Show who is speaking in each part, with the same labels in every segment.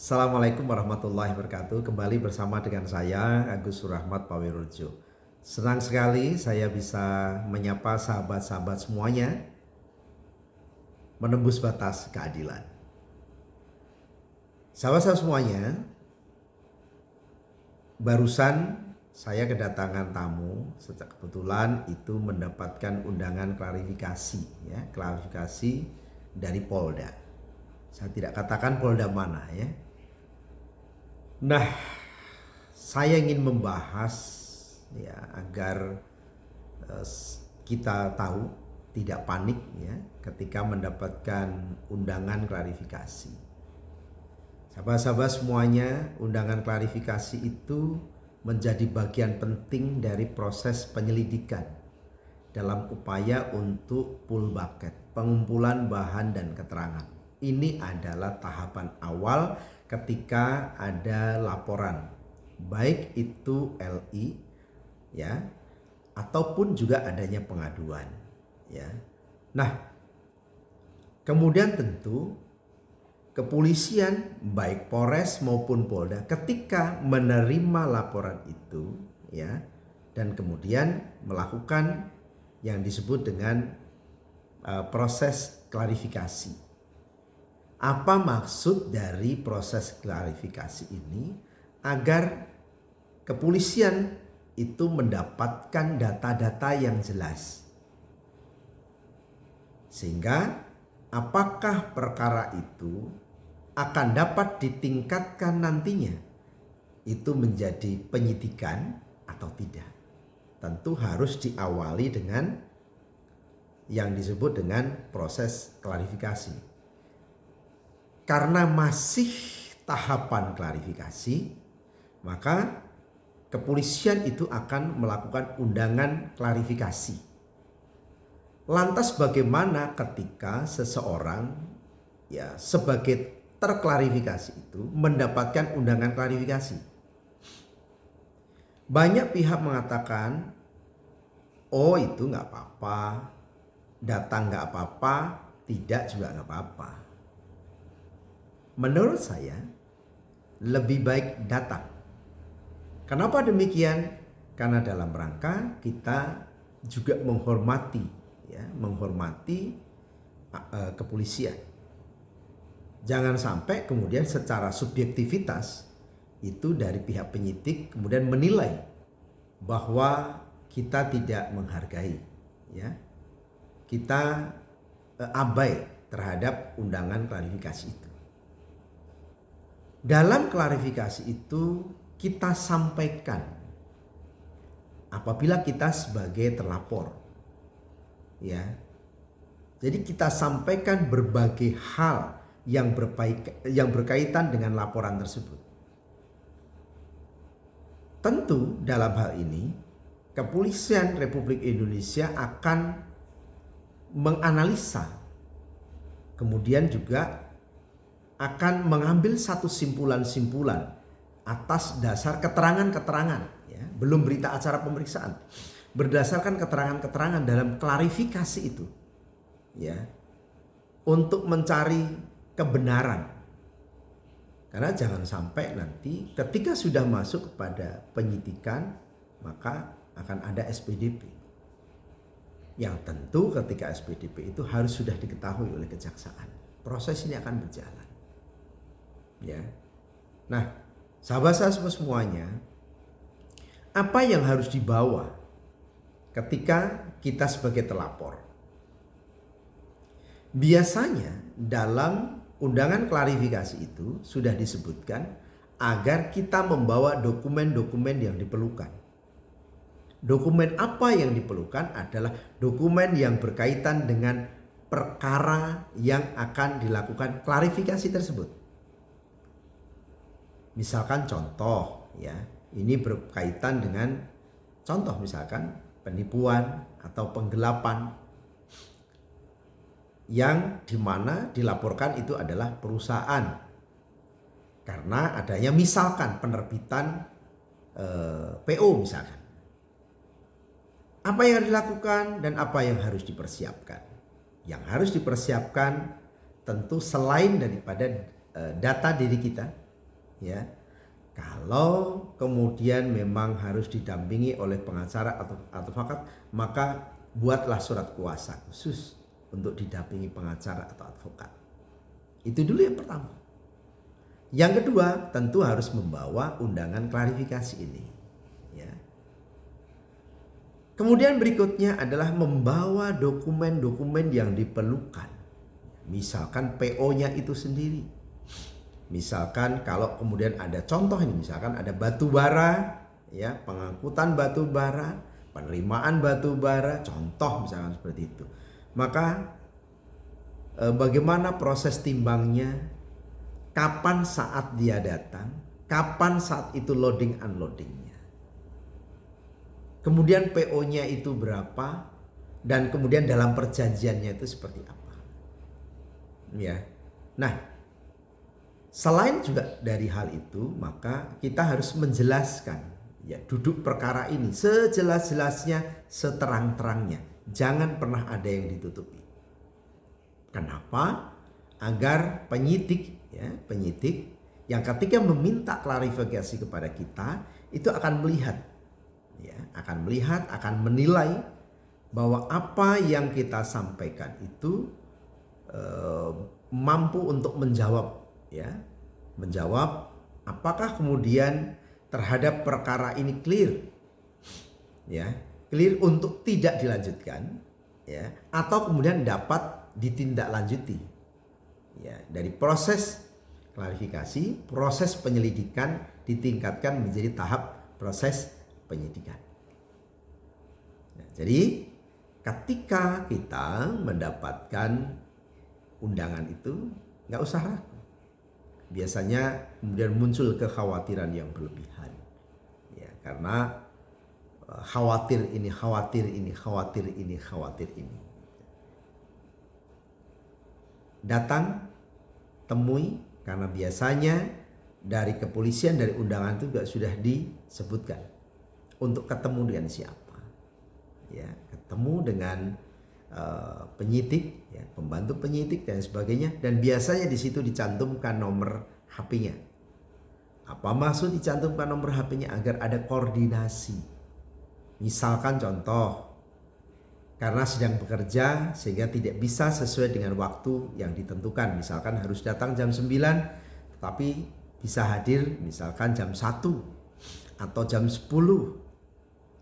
Speaker 1: Assalamualaikum warahmatullahi wabarakatuh. Kembali bersama dengan saya Agus Surahmat Pawirojo. Senang sekali saya bisa menyapa sahabat-sahabat semuanya menembus batas keadilan. Sahabat-sahabat semuanya, barusan saya kedatangan tamu. Sejak kebetulan itu mendapatkan undangan klarifikasi, klarifikasi dari Polda. Saya tidak katakan Polda mana ya. Nah, saya ingin membahas ya agar kita tahu, tidak panik ya ketika mendapatkan undangan klarifikasi. Sahabat-sahabat semuanya, undangan klarifikasi itu menjadi bagian penting dari proses penyelidikan dalam upaya untuk pull bucket, pengumpulan bahan dan keterangan. Ini adalah tahapan awal ketika ada laporan, baik itu LI ya ataupun juga adanya pengaduan ya. Nah, kemudian tentu kepolisian baik Polres maupun Polda ketika menerima laporan itu ya dan kemudian melakukan yang disebut dengan proses klarifikasi. Apa maksud dari proses klarifikasi ini? Agar kepolisian itu mendapatkan data-data yang jelas. Sehingga apakah perkara itu akan dapat ditingkatkan nantinya itu menjadi penyidikan atau tidak. Tentu harus diawali dengan yang disebut dengan proses klarifikasi. Karena masih tahapan klarifikasi, maka kepolisian itu akan melakukan undangan klarifikasi. Lantas bagaimana ketika seseorang ya sebagai terklarifikasi itu mendapatkan undangan klarifikasi? Banyak pihak mengatakan, oh itu nggak apa-apa, datang nggak apa-apa, tidak juga nggak apa-apa. Menurut saya lebih baik datang. Kenapa demikian? Karena dalam rangka kita juga menghormati kepolisian. Jangan sampai kemudian secara subjektivitas itu dari pihak penyidik kemudian menilai bahwa kita tidak menghargai ya. Kita abai terhadap undangan klarifikasi itu. Dalam klarifikasi itu kita sampaikan apabila kita sebagai terlapor ya. Jadi kita sampaikan berbagai hal yang berkaitan dengan laporan tersebut. Tentu dalam hal ini Kepolisian Republik Indonesia akan menganalisa, kemudian juga akan mengambil satu simpulan-simpulan atas dasar keterangan-keterangan ya, belum berita acara pemeriksaan, berdasarkan keterangan-keterangan dalam klarifikasi itu ya, untuk mencari kebenaran. Karena jangan sampai nanti ketika sudah masuk kepada penyidikan maka akan ada SPDP, yang tentu ketika SPDP itu harus sudah diketahui oleh kejaksaan. Proses ini akan berjalan ya. Nah, sahabat-sahabat semuanya, apa yang harus dibawa ketika kita sebagai terlapor? Biasanya dalam undangan klarifikasi itu sudah disebutkan agar kita membawa dokumen-dokumen yang diperlukan. Dokumen apa yang diperlukan adalah dokumen yang berkaitan dengan perkara yang akan dilakukan klarifikasi tersebut. Misalkan contoh ya, ini berkaitan dengan contoh misalkan penipuan atau penggelapan yang dimana dilaporkan itu adalah perusahaan karena adanya misalkan penerbitan PO misalkan. Apa yang dilakukan dan apa yang harus dipersiapkan? Yang harus dipersiapkan tentu selain daripada data diri kita, ya. Kalau kemudian memang harus didampingi oleh pengacara atau advokat, maka buatlah surat kuasa khusus untuk didampingi pengacara atau advokat. Itu dulu yang pertama. Yang kedua, tentu harus membawa undangan klarifikasi ini, ya. Kemudian berikutnya adalah membawa dokumen-dokumen yang diperlukan. Misalkan PO-nya itu sendiri. Misalkan kalau kemudian ada contoh ini, misalkan ada batu bara, ya, pengangkutan batu bara, penerimaan batu bara, contoh misalkan seperti itu. Maka bagaimana proses timbangnya, kapan saat dia datang, kapan saat itu loading unloadingnya. Kemudian PO-nya itu berapa, dan kemudian dalam perjanjiannya itu seperti apa. Ya. Nah, selain juga dari hal itu, maka kita harus menjelaskan, ya, duduk perkara ini sejelas-jelasnya, seterang-terangnya. Jangan pernah ada yang ditutupi. Kenapa? Agar penyidik yang ketika meminta klarifikasi kepada kita itu akan melihat, ya, akan menilai bahwa apa yang kita sampaikan itu mampu untuk menjawab apakah kemudian terhadap perkara ini clear untuk tidak dilanjutkan, ya, atau kemudian dapat ditindaklanjuti, ya, dari proses klarifikasi, proses penyelidikan ditingkatkan menjadi tahap proses penyidikan. Nah, jadi ketika kita mendapatkan undangan itu, nggak usah ragu. Biasanya kemudian muncul kekhawatiran yang berlebihan, ya, karena khawatir ini. Datang, temui, karena biasanya dari kepolisian, dari undangan itu juga sudah disebutkan untuk ketemu dengan siapa, ya, ketemu dengan penyidik, ya, pembantu penyidik dan sebagainya, dan biasanya di situ dicantumkan nomor HP-nya. Apa maksud dicantumkan nomor HP-nya? Agar ada koordinasi. Misalkan contoh, karena sedang bekerja sehingga tidak bisa sesuai dengan waktu yang ditentukan. Misalkan harus datang jam 9, tetapi bisa hadir misalkan jam 1 atau jam 10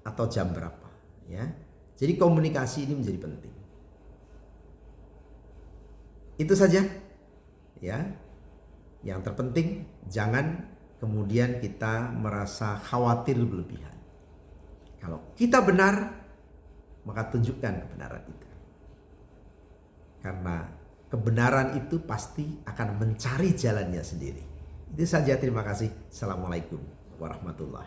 Speaker 1: atau jam berapa, ya. Jadi komunikasi ini menjadi penting. Itu saja, ya. Yang terpenting jangan kemudian kita merasa khawatir berlebihan. Kalau kita benar, maka tunjukkan kebenaran itu. Karena kebenaran itu pasti akan mencari jalannya sendiri. Itu saja, terima kasih. Assalamualaikum warahmatullahi wabarakatuh.